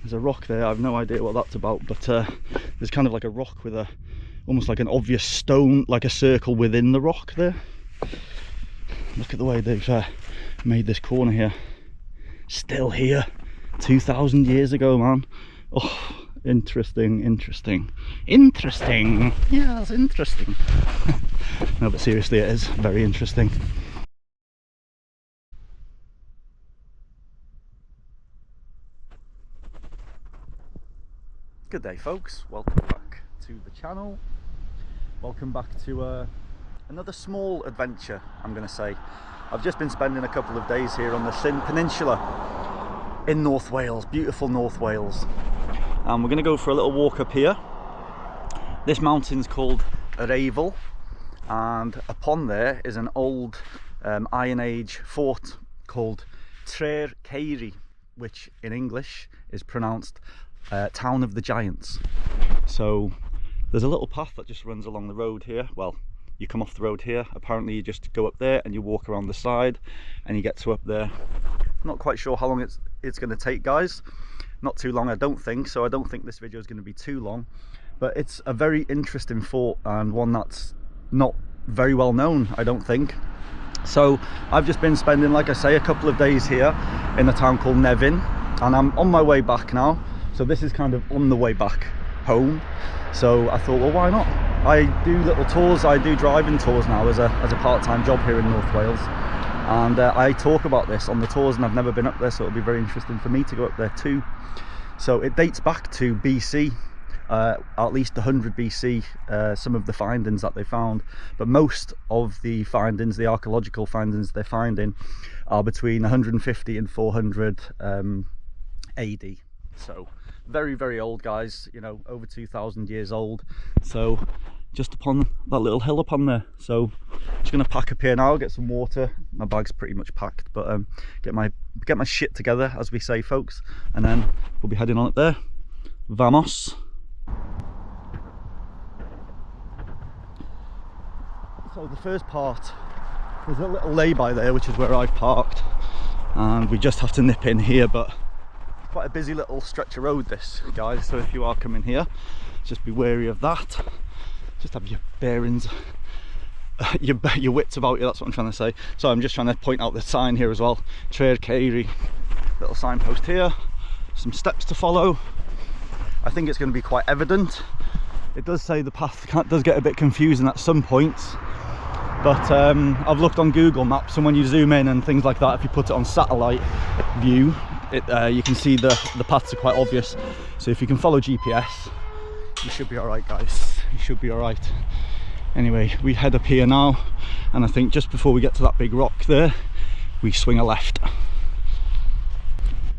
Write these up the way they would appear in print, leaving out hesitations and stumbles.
There's a rock there, I have no idea what that's about, but there's kind of like a rock with a, almost like an obvious stone, like a circle within the rock there. Look at the way they've made this corner here. Still here, 2,000 years ago, man. Oh, interesting, interesting, interesting. Yeah, it's interesting. No, but seriously, it is very interesting. Good day, folks. Welcome back to the channel. Welcome back to another small adventure, I'm going to say. I've just been spending a couple of days here on the Llyn Peninsula in North Wales, beautiful North Wales. And we're going to go for a little walk up here. This mountain's called Yr Eifl, and upon there is an old Iron Age fort called Tre'r Ceiri, which in English is pronounced Town of the Giants. So there's a little path that just runs along the road here. Well, you come off the road here, apparently you just go up there and you walk around the side and you get to up there. I'm not quite sure how long it's going to take, guys. Not too long, I don't think, so I don't think this video is going to be too long. But it's a very interesting fort and one that's not very well known, I don't think. So I've just been spending, like I say, a couple of days here in a town called Nefyn, and I'm on my way back now. So this is kind of on the way back home. So I thought, well, why not? I do little tours, I do driving tours now as a part-time job here in North Wales. And I talk about this on the tours, and I've never been up there, so it'll be very interesting for me to go up there too. So it dates back to BC, at least 100 BC, some of the findings that they found. But most of the findings, the archaeological findings they're finding, are between 150 and 400 AD. So very, very old, guys, you know, over 2,000 years old. So just upon that little hill up on there. So just gonna pack up here now, get some water. My bag's pretty much packed, but get my shit together, as we say, folks, and then we'll be heading on up there. Vamos. So the first part, there's a little lay-by there, which is where I've parked, and we just have to nip in here, but quite a busy little stretch of road this, guys, so if you are coming here, just be wary of that. Just have your bearings, your wits about you, that's what I'm trying to say. So I'm just trying to point out the sign here as well. Tre'r Ceiri, little signpost here, some steps to follow. I think it's going to be quite evident. It does say the path does get a bit confusing at some points, but I've looked on Google Maps, and when you zoom in and things like that, if you put it on satellite view, you can see the paths are quite obvious. So if you can follow GPS, you should be all right, guys. You should be all right. Anyway, we head up here now, and I think just before we get to that big rock there, we swing a left.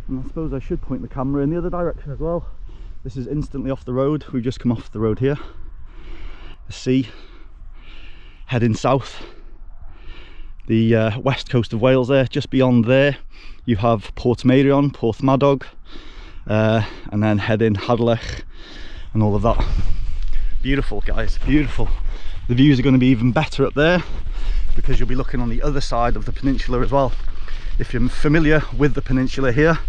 And I suppose I should point the camera in the other direction as well. This is instantly off the road. We've just come off the road here. The sea, heading south. The west coast of Wales there. Just beyond there, you have Portmeirion, Porthmadog, and then heading Harlech and all of that. Beautiful, guys, beautiful. The views are going to be even better up there because you'll be looking on the other side of the peninsula as well. If you're familiar with the peninsula here,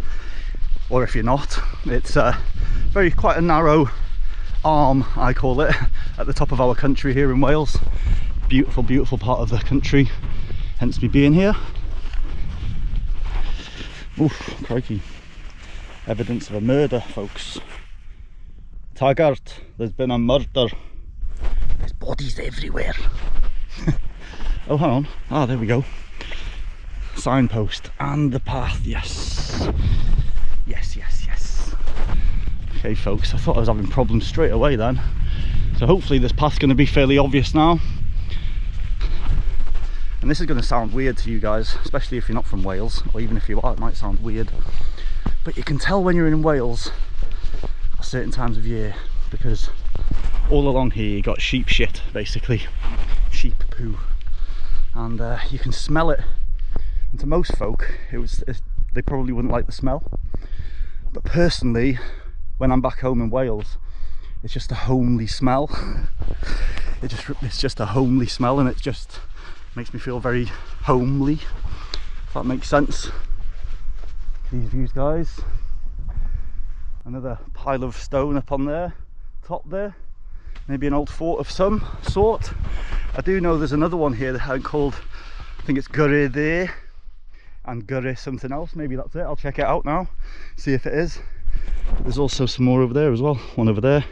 or if you're not, it's quite a narrow arm, I call it, at the top of our country here in Wales. Beautiful, beautiful part of the country, hence me being here. Oof, crikey. Evidence of a murder, folks. Taggart, there's been a murder. There's bodies everywhere. Oh, hang on. Ah, there we go. Signpost and the path, yes. Yes, yes, yes. Okay, folks, I thought I was having problems straight away then. So hopefully this path's going to be fairly obvious now. And this is going to sound weird to you guys, especially if you're not from Wales, or even if you are, it might sound weird. But you can tell when you're in Wales at certain times of year, because all along here you got sheep shit, basically. Sheep poo. And you can smell it. And to most folk, they probably wouldn't like the smell. But personally, when I'm back home in Wales, it's just a homely smell. It's just a homely smell, and it just makes me feel very homely, if that makes sense. These views, guys. Another pile of stone up on there, top there. Maybe an old fort of some sort. I do know there's another one here that called, I think it's Tre'r Ceiri and Tre'r something else. Maybe that's it. I'll check it out now, see if it is. There's also some more over there as well. One over there,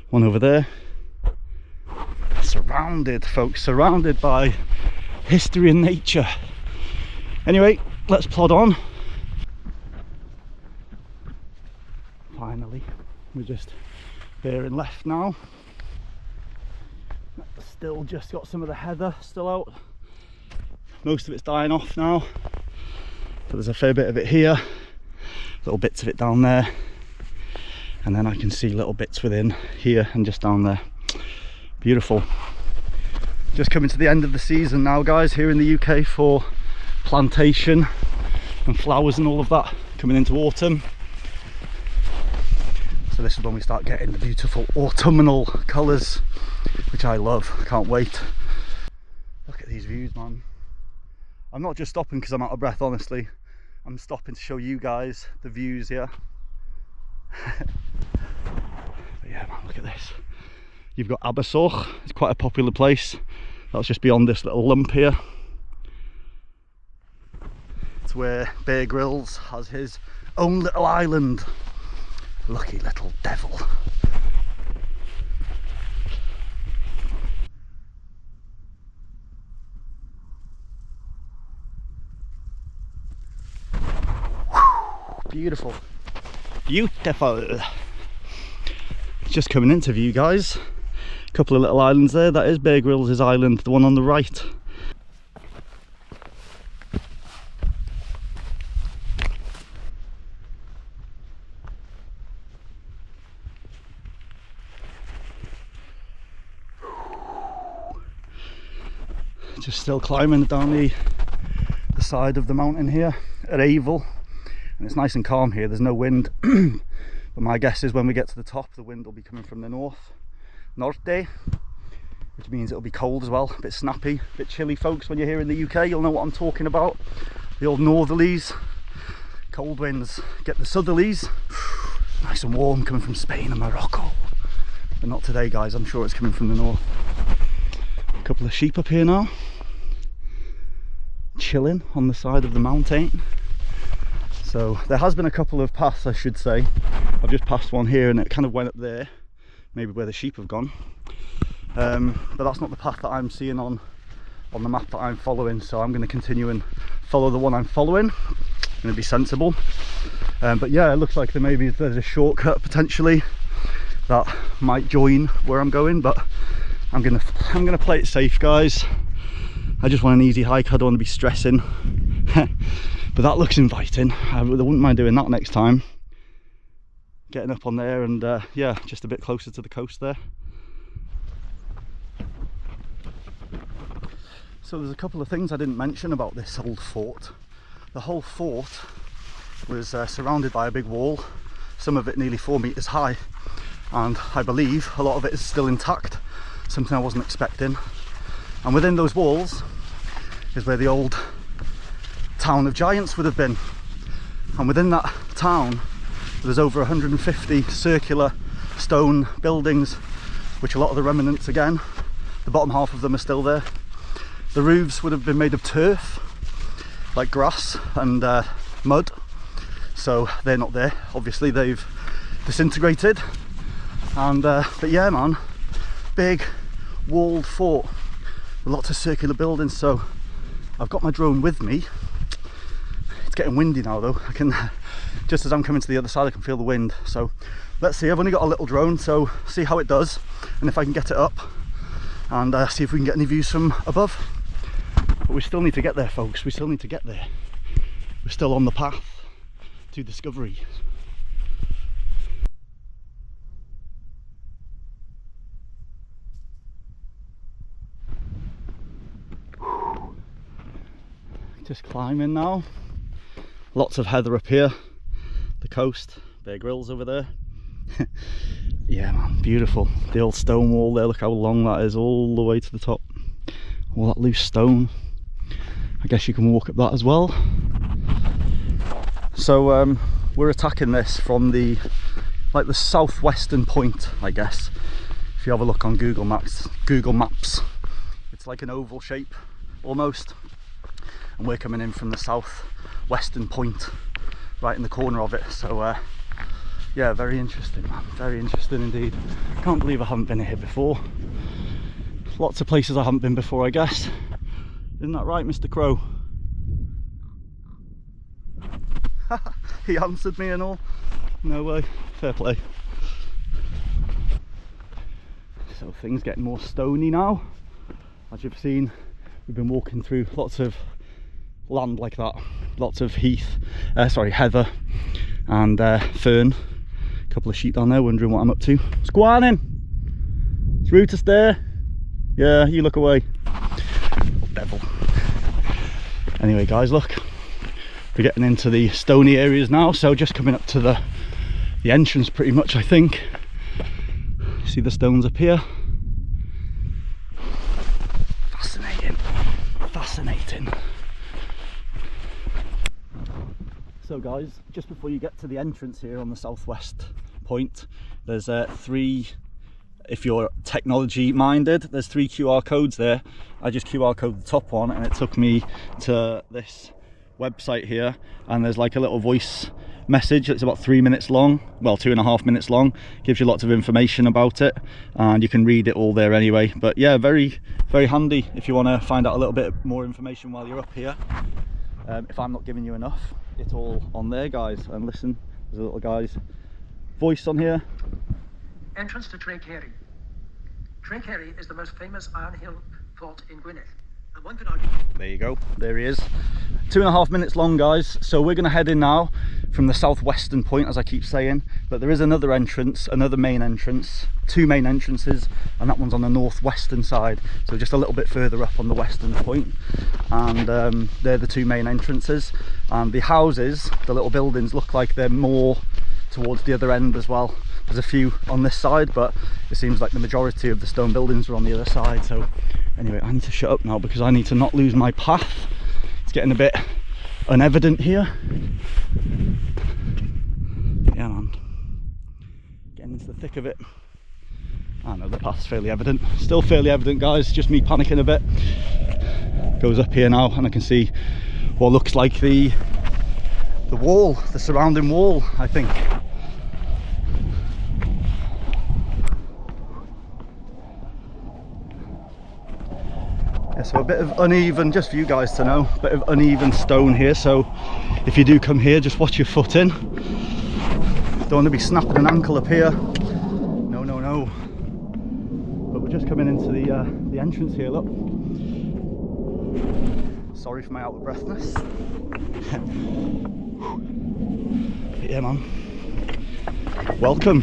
one over there. Surrounded, folks, surrounded by history and nature. Anyway, let's plod on. Finally, we're just bearing left now. Still just got some of the heather still out. Most of it's dying off now, but there's a fair bit of it here, little bits of it down there, and then I can see little bits within here and just down there. Beautiful. Just coming to the end of the season now, guys, here in the UK for plantation and flowers and all of that, coming into autumn. So this is when we start getting the beautiful autumnal colours, which I love. I can't wait. Look at these views, man. I'm not just stopping because I'm out of breath, honestly. I'm stopping to show you guys the views here. But yeah, man, look at this. You've got Abersoch. It's quite a popular place. That's just beyond this little lump here. It's where Bear Grylls has his own little island. Lucky little devil. Beautiful, beautiful. Just coming into view, guys. A couple of little islands there. That is Bear Grylls' island, the one on the right. Just still climbing down the side of the mountain here at Yr Eifl, and it's nice and calm here. There's no wind, but my guess is when we get to the top, the wind will be coming from the norte, which means it'll be cold as well, a bit snappy, a bit chilly, folks. When you're here in the UK, you'll know what I'm talking about. The old northerlies, cold winds. Get the southerlies, nice and warm, coming from Spain and Morocco. But not today, guys. I'm sure it's coming from the north. A couple of sheep up here now, chilling on the side of the mountain. So there has been a couple of paths, I should say. I've just passed one here and it kind of went up there, maybe where the sheep have gone, but that's not the path that I'm seeing on the map that I'm following. So I'm going to continue and follow the one I'm following. I'm going to be sensible, but yeah, it looks like there's a shortcut potentially that might join where I'm going, but I'm gonna play it safe, guys. I just want an easy hike. I don't want to be stressing. But that looks inviting. I wouldn't mind doing that next time. Getting up on there and yeah, just a bit closer to the coast there. So there's a couple of things I didn't mention about this old fort. The whole fort was surrounded by a big wall, some of it nearly 4 meters high, and I believe a lot of it is still intact. Something I wasn't expecting. And within those walls is where the old town of giants would have been. And within that town there's over 150 circular stone buildings, which a lot of the remnants, again, the bottom half of them are still there. The roofs would have been made of turf, like grass and mud, so they're not there. Obviously they've disintegrated. And but yeah, man, big walled fort with lots of circular buildings. So I've got my drone with me. It's getting windy now though. I can, just as I'm coming to the other side, I can feel the wind. So let's see. I've only got a little drone, so see how it does and if I can get it up, and see if we can get any views from above. But we still need to get there, folks. We still need to get there. We're still on the path to discovery. Just climbing now. Lots of heather up here, the coast, Bear Grylls over there. Yeah, man, beautiful. The old stone wall there, look how long that is, all the way to the top. All that loose stone. I guess you can walk up that as well. So we're attacking this from the southwestern point, I guess. If you have a look on Google Maps, it's like an oval shape almost, and we're coming in from the southwestern point, right in the corner of it. So yeah, very interesting, man. Very interesting indeed. Can't believe I haven't been here before. Lots of places I haven't been before, I guess. Isn't that right, Mr. Crow? He answered me and all. No way. Fair play. So things getting more stony now. As you've seen, we've been walking through lots of land like that. Lots of heather and fern. A couple of sheep down there wondering what I'm up to. What's going on in? It's rude to stare. Yeah, you look away. Oh, devil. Anyway guys, look, we're getting into the stony areas now, so just coming up to the entrance pretty much, I think. See the stones up here? Fascinating, fascinating. So guys, just before you get to the entrance here on the southwest point, there's three, if you're technology minded, there's 3 QR codes there. I just QR coded the top one and it took me to this website here, and there's like a little voice message. It's about 3 minutes long, well 2.5 minutes long. Gives you lots of information about it, and you can read it all there anyway. But yeah, very handy if you want to find out a little bit more information while you're up here. If I'm not giving you enough, it's all on there, guys. And listen, there's a little guy's voice on here. Entrance to Tre'r Ceiri. Tre'r Ceiri is the most famous iron hill fort in Gwynedd, and one could argue... There you go, there he is. 2.5 minutes long, guys. So we're going to head in now from the southwestern point, as I keep saying, but there is another entrance, another main entrance, 2 main entrances, and that one's on the northwestern side, so just a little bit further up on the western point. And they're the 2 main entrances, and the houses, the little buildings, look like they're more towards the other end as well. There's a few on this side, but it seems like the majority of the stone buildings are on the other side. So anyway, I need to shut up now because I need to not lose my path. It's getting a bit unevident here. Yeah, man, getting into the thick of it. I know the path's fairly evident, still fairly evident, guys, just me panicking a bit. Goes up here now and I can see what looks like the wall, the surrounding wall, I think. Yeah, so a bit of uneven, just for you guys to know, a bit of uneven stone here, so if you do come here, just watch your foot in. Don't want to be snapping an ankle up here. No, no, no. But we're just coming into the entrance here, look. Sorry for my out of breathness. But yeah, man. Welcome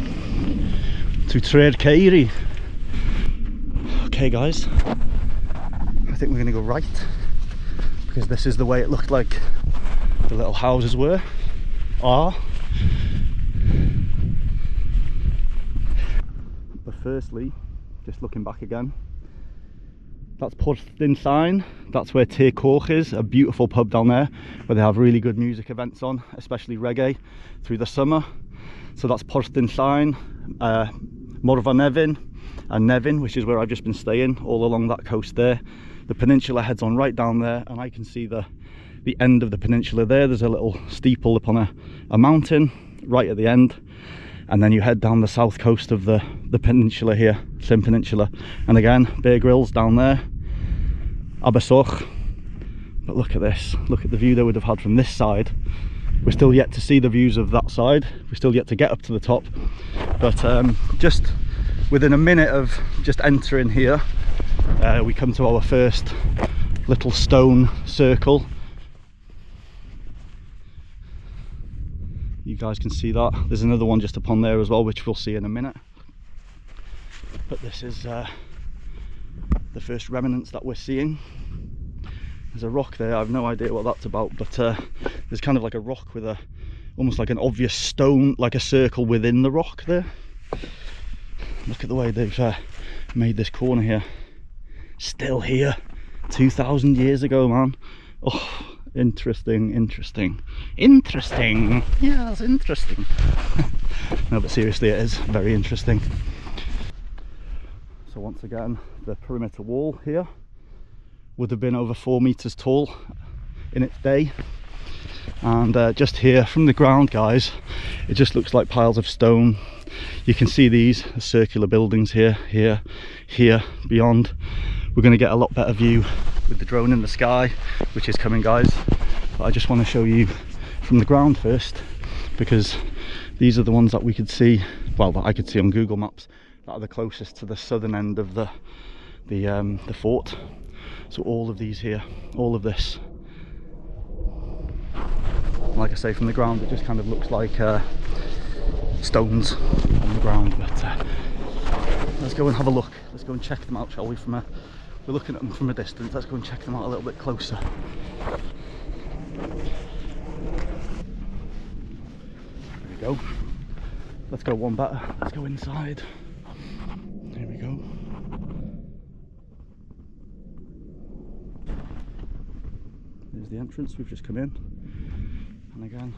to Tre'r Ceiri. Okay, guys. I think we're going to go right, because this is the way it looked like the little houses are. But firstly, just looking back again, that's Porthyn Sign. That's where Tre'r Ceiri is, a beautiful pub down there where they have really good music events on, especially reggae through the summer. So that's Porthyn Sign, Morfa Nefyn and Nefyn, which is where I've just been staying, all along that coast there. The peninsula heads on right down there, and I can see the end of the peninsula there. There's a little steeple upon a mountain right at the end, and then you head down the south coast of the peninsula here, Llyn Peninsula, and again Bear Grylls down there, Abersoch. But look at this, look at the view they would have had from this side. We're still yet to see the views of that side, we're still yet to get up to the top, but just within a minute of just entering here, we come to our first little stone circle. You guys can see that. There's another one just upon there as well, which we'll see in a minute. But this is the first remnants that we're seeing. There's a rock there, I have no idea what that's about, but there's kind of like a rock with almost like an obvious stone, like a circle within the rock there. Look at the way they've made this corner here. Still here, 2,000 years ago, man. Oh, Interesting. Yes, interesting. No, but seriously, it is very interesting. So once again, the perimeter wall here would have been over 4 meters tall in its day. And just here from the ground, guys, it just looks like piles of stone. You can see these circular buildings here, beyond. We're going to get a lot better view with the drone in the sky, which is coming, guys. But I just want to show you from the ground first, because these are the ones that we could see, well, that I could see on Google Maps, that are the closest to the southern end of the fort. So all of these here, all of this, like I say, from the ground it just kind of looks like stones on the ground. But let's go and have a look. Let's go and check them out, shall we? We're looking at them from a distance. Let's go and check them out a little bit closer. There we go. Let's go one better. Let's go inside. Here we go. There's the entrance. We've just come in. And again,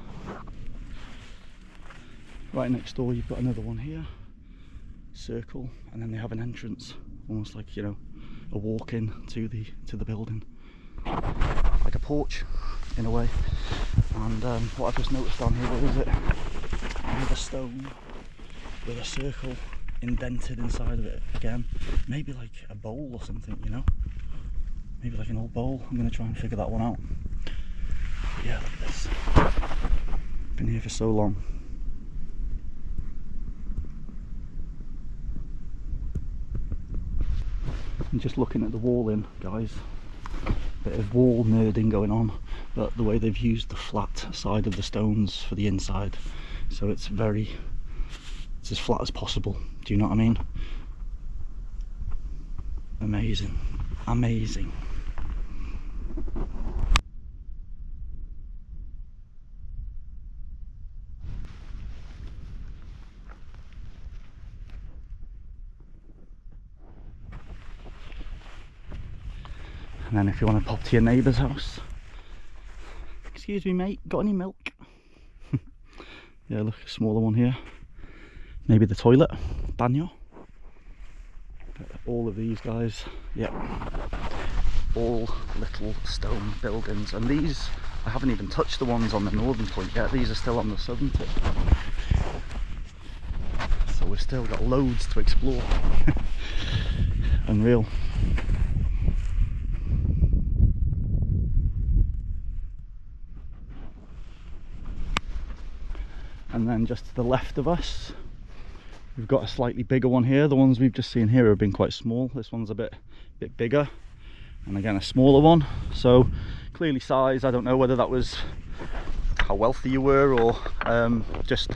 right next door you've got another one here, circle, and then they have an entrance, almost like, you know, a walk in to the building, like a porch in a way. And what I've just noticed down here, what is it? Another stone with a circle indented inside of it again, maybe like a bowl or something, you know, maybe like an old bowl. I'm going to try and figure that one out. But yeah, look at this. Been here for so long. And just looking at the wall in, guys, bit of wall nerding going on, but the way they've used the flat side of the stones for the inside, so it's as flat as possible. Do you know what I mean? Amazing. And then if you want to pop to your neighbour's house, excuse me mate, got any milk? Yeah, look, a smaller one here, maybe the toilet, bagnio. But all of these guys, yep, all little stone buildings. And these, I haven't even touched the ones on the northern point yet. These are still on the southern tip, so we've still got loads to explore. Unreal. And then just to the left of us, we've got a slightly bigger one here. The ones we've just seen here have been quite small. This one's a bit bigger, and again a smaller one. So clearly size. I don't know whether that was how wealthy you were, or just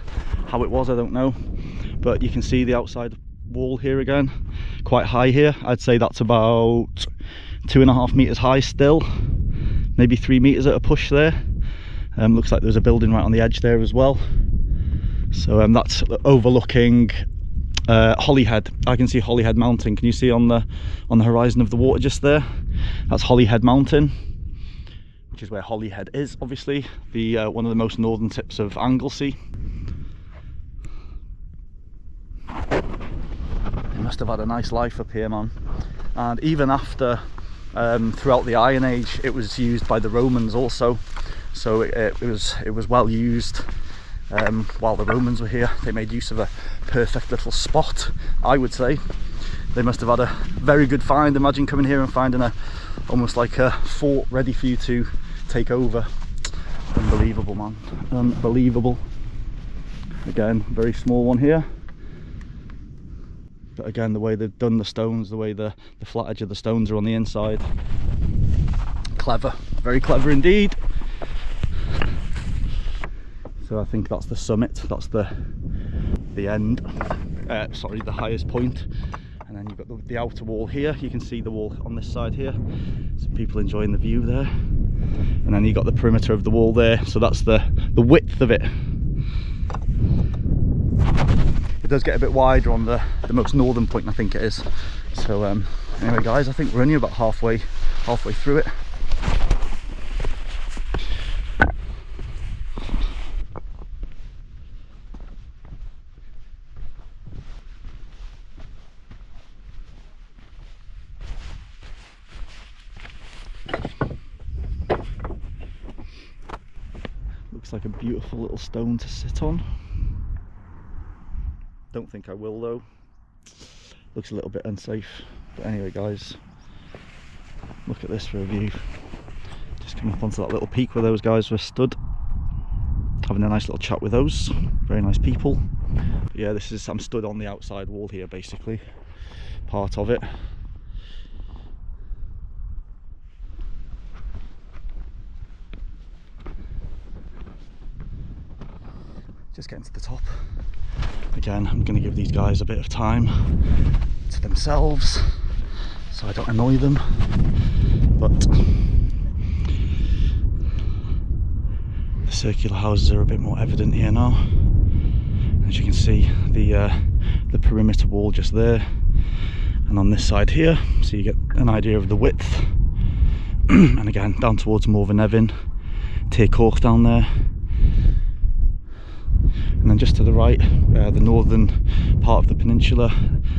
how it was. I don't know. But you can see the outside wall here again, quite high here. I'd say that's about 2.5 meters high still, maybe 3 meters at a push there. Looks like there's a building right on the edge there as well. So that's overlooking Holyhead. I can see Holyhead Mountain. Can you see on the horizon of the water just there? That's Holyhead Mountain, which is where Holyhead is, obviously, the one of the most northern tips of Anglesey. They must have had a nice life up here, man. And even after, throughout the Iron Age, it was used by the Romans also. So it was well used while the Romans were here. They made use of a perfect little spot, I would say. They must have had a very good find. Imagine coming here and finding almost like a fort ready for you to take over. Unbelievable, man. Unbelievable. Again, very small one here. But again, the way they've done the stones, the way the flat edge of the stones are on the inside. Clever. Very clever indeed. So I think that's the summit, that's the end, sorry, the highest point. And then you've got the outer wall here. You can see the wall on this side here. Some people enjoying the view there. And then you've got the perimeter of the wall there. So that's the width of it. It does get a bit wider on the most northern point, I think it is. So anyway guys, I think we're only about halfway through it. like a beautiful little stone to sit on. Don't think I will though. Looks a little bit unsafe. But anyway guys, look at this for a view. Just come up onto that little peak where those guys were stood, having a nice little chat with those very nice people. But yeah, this is, I'm stood on the outside wall here, basically part of it. Just getting to the top. Again, I'm going to give these guys a bit of time to themselves so I don't annoy them, but the circular houses are a bit more evident here now. As you can see, the perimeter wall just there, and on this side here, so you get an idea of the width. And again, down towards Morfa Nefyn, Tre'r Ceiri down there. And then just to the right, the northern part of the peninsula,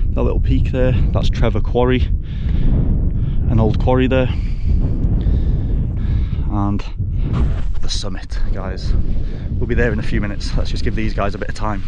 that little peak there, that's Tre'r Quarry, an old quarry there. And the summit, guys. We'll be there in a few minutes. Let's just give these guys a bit of time.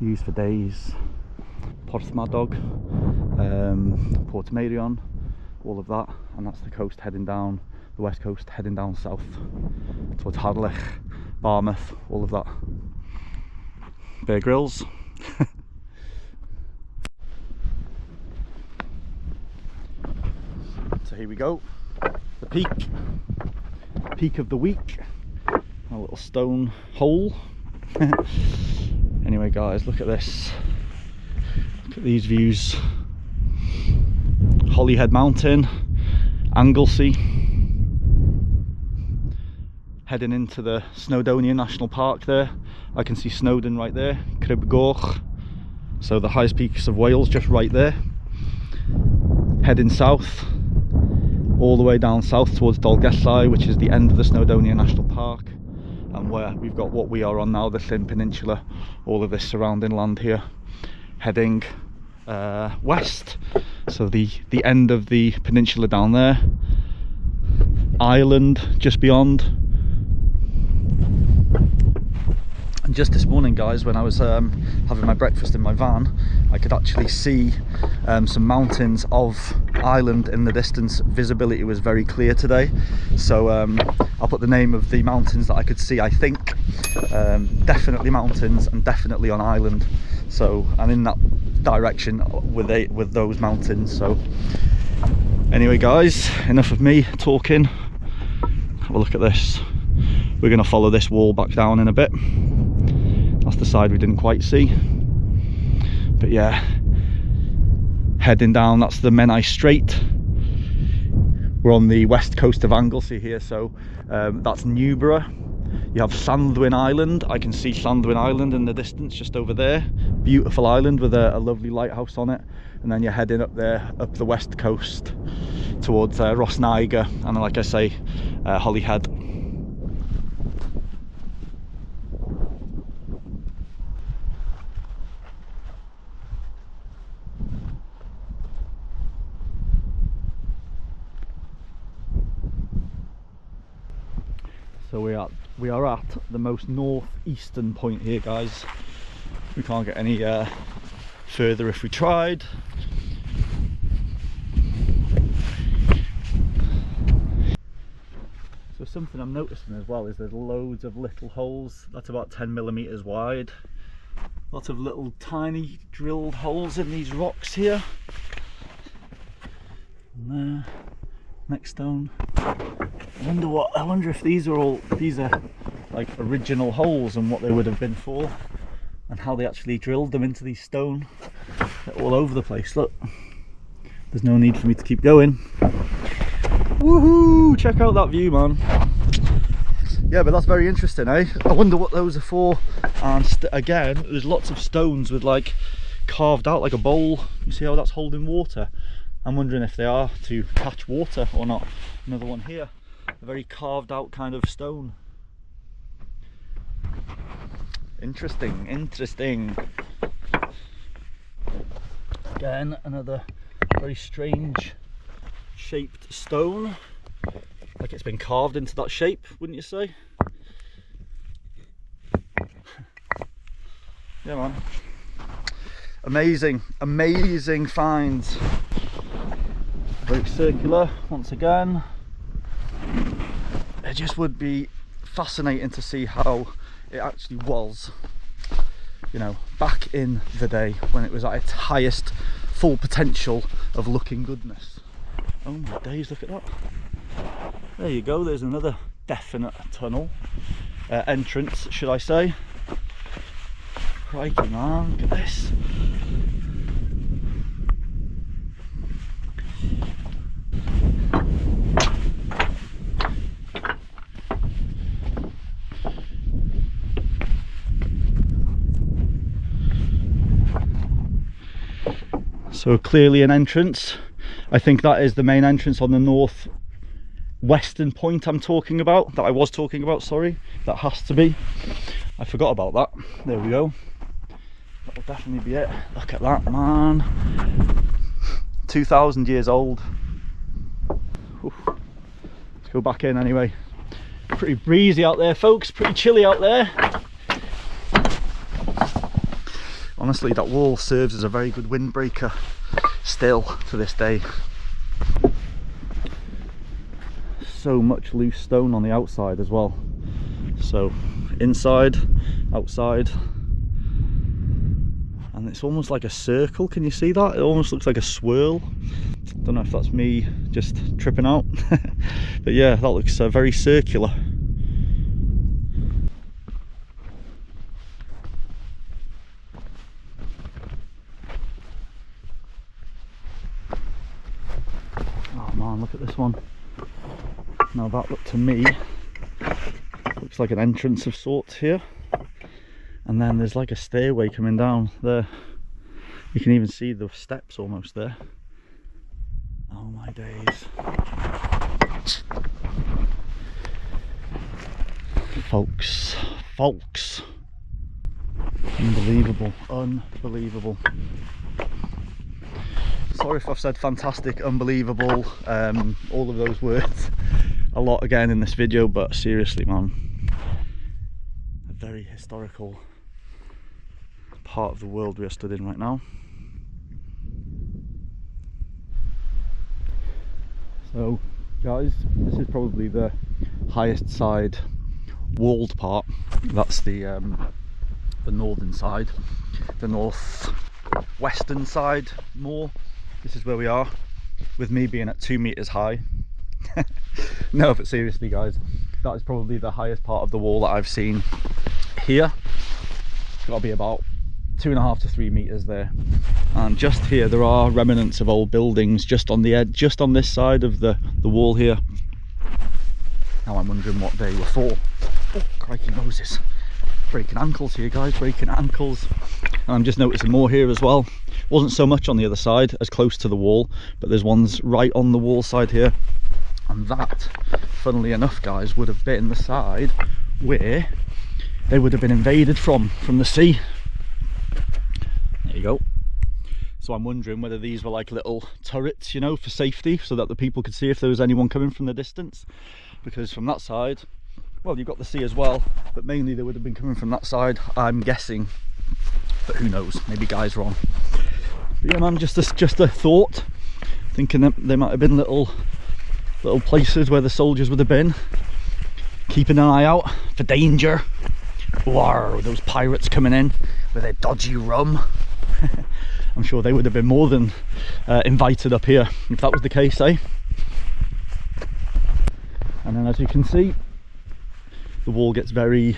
Used for days, Porthmadog, Portmeirion, all of that, and that's the coast heading down, the west coast heading down south towards Harlech, Barmouth, all of that. Bear Grylls. So here we go, the peak of the week, a little stone hole. Anyway guys, look at this, look at these views. Holyhead Mountain, Anglesey, heading into the Snowdonia National Park there. I can see Snowdon right there, Crib Goch, so the highest peaks of Wales just right there. Heading south, all the way down south towards Dolgellau, which is the end of the Snowdonia National Park. And where we've got what we are on now, the Llyn Peninsula, all of this surrounding land here, heading west, so the end of the peninsula down there, Ireland just beyond. And just this morning guys, when I was having my breakfast in my van, I could actually see some mountains of Ireland in the distance. Visibility was very clear today, so I'll put the name of the mountains that I could see. I think definitely mountains and definitely on Ireland, so I'm in that direction with those mountains. So anyway guys, enough of me talking. Have a look at this. We're going to follow this wall back down in a bit. That's the side we didn't quite see, but yeah, heading down, that's the Menai Strait. We're on the west coast of Anglesey here, so that's Newborough. You have Llanddwyn Island. I can see Llanddwyn Island in the distance just over there. Beautiful island with a lovely lighthouse on it. And then you're heading up there, up the west coast towards Rosnaiga, and like I say, Holyhead. So we are at the most northeastern point here, guys. We can't get any further if we tried. So something I'm noticing as well is there's loads of little holes. That's about 10mm wide. Lots of little tiny drilled holes in these rocks here. And there, next stone. I wonder if these are like original holes and what they would have been for, and how they actually drilled them into these stone. They're all over the place. Look, there's no need for me to keep going. Woohoo! Check out that view, man. Yeah, but that's very interesting, eh? I wonder what those are for. And again, there's lots of stones with like carved out like a bowl. You see how that's holding water? I'm wondering if they are to catch water or not. Another one here, a very carved out kind of stone. Interesting, interesting. Again, another very strange shaped stone. Like it's been carved into that shape, wouldn't you say? Yeah, man. Amazing, amazing finds. Very circular once again. It just would be fascinating to see how it actually was, you know, back in the day when it was at its highest full potential of looking goodness. Oh my days, look at that. There you go, there's another definite tunnel. Entrance, should I say. Crikey, man, look at this. So clearly an entrance. I think that is the main entrance on the northwestern point I was talking about, sorry. That has to be. I forgot about that. There we go. That'll definitely be it. Look at that, man. 2,000 years old. Oof. Let's go back in anyway. Pretty breezy out there, folks. Pretty chilly out there. Honestly, that wall serves as a very good windbreaker still to this day. So much loose stone on the outside as well. So inside, outside, and it's almost like a circle. Can you see that? It almost looks like a swirl. Don't know if that's me just tripping out. But yeah, that looks very circular. Oh man, look at this one. Now that looked to me looks like an entrance of sorts here, and then there's like a stairway coming down there. You can even see the steps almost there. Oh my days. Folks, unbelievable, unbelievable. Sorry if I've said fantastic, unbelievable, all of those words a lot again in this video, but seriously, man, a very historical part of the world we are stood in right now. So guys, this is probably the highest side walled part. That's the northern side, the northwestern side more. This is where we are, with me being at 2 meters high. No, but seriously guys, that is probably the highest part of the wall that I've seen here. It's got to be about 2.5 to 3 meters there. And just here there are remnants of old buildings just on the edge, just on this side of the wall here. Now I'm wondering what they were for. Oh, crikey Moses. Breaking ankles here guys, breaking ankles. And I'm just noticing more here as well. Wasn't so much on the other side, as close to the wall, but there's ones right on the wall side here. And that, funnily enough guys, would have been the side where they would have been invaded from the sea. There you go. So I'm wondering whether these were like little turrets, you know, for safety, so that the people could see if there was anyone coming from the distance. Because from that side, well, you've got the sea as well, but mainly they would have been coming from that side, I'm guessing. But who knows? Maybe Guy's wrong. But yeah, man, just a thought. Thinking that there might have been little places where the soldiers would have been, keeping an eye out for danger. Wow, those pirates coming in with their dodgy rum. I'm sure they would have been more than invited up here if that was the case, eh? And then, as you can see, the wall gets very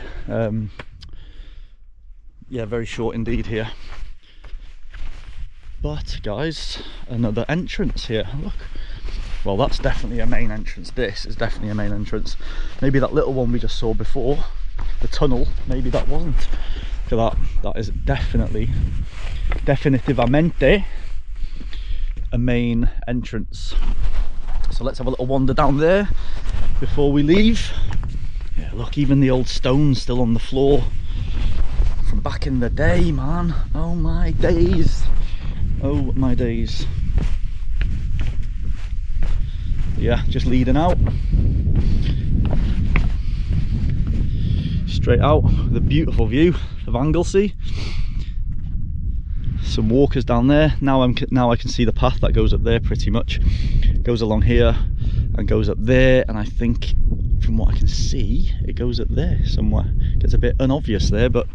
very short indeed here. But guys, another entrance here. Look, well, that's definitely a main entrance. This is definitely a main entrance. Maybe that little one we just saw before, the tunnel, maybe that wasn't. Look at that. That is definitivamente a main entrance. So let's have a little wander down there before we leave. Yeah, look, even the old stones still on the floor from back in the day, man. Oh my days. Oh my days. Yeah, just leading out straight out with a beautiful view of Anglesey. Some walkers down there. Now I can see the path that goes up there pretty much. Goes along here and goes up there, and I think from what I can see it goes up there somewhere. Gets a bit unobvious there, but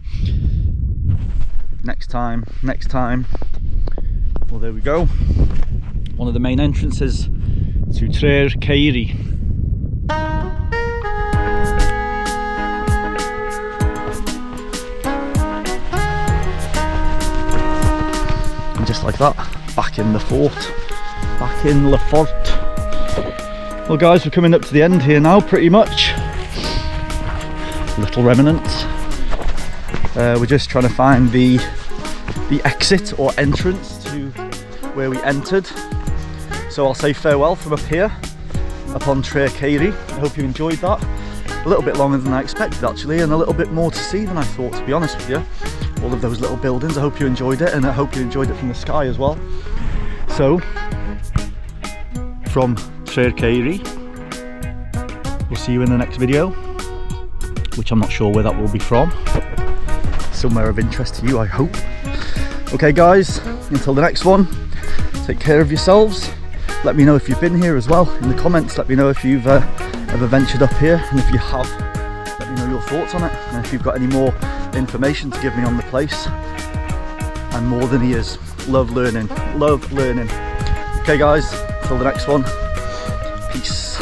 next time. Well, there we go. One of the main entrances to Tre'r Ceiri. And just like that, back in the fort, back in Hillfort. Well guys, we're coming up to the end here now, pretty much. Little remnants. We're just trying to find the exit or entrance to where we entered. So I'll say farewell from up here, up on Tre'r Ceiri. I hope you enjoyed that. A little bit longer than I expected actually, and a little bit more to see than I thought, to be honest with you. All of those little buildings, I hope you enjoyed it, and I hope you enjoyed it from the sky as well. So, from Tre'r Ceiri, we'll see you in the next video, which I'm not sure where that will be from. Somewhere of interest to you, I hope. Okay guys, until the next one, take care of yourselves. Let me know if you've been here as well in the comments. Let me know if you've ever ventured up here, and if you have, let me know your thoughts on it, and if you've got any more information to give me on the place. I'm more than ears. Love learning. Okay guys, until the next one, peace.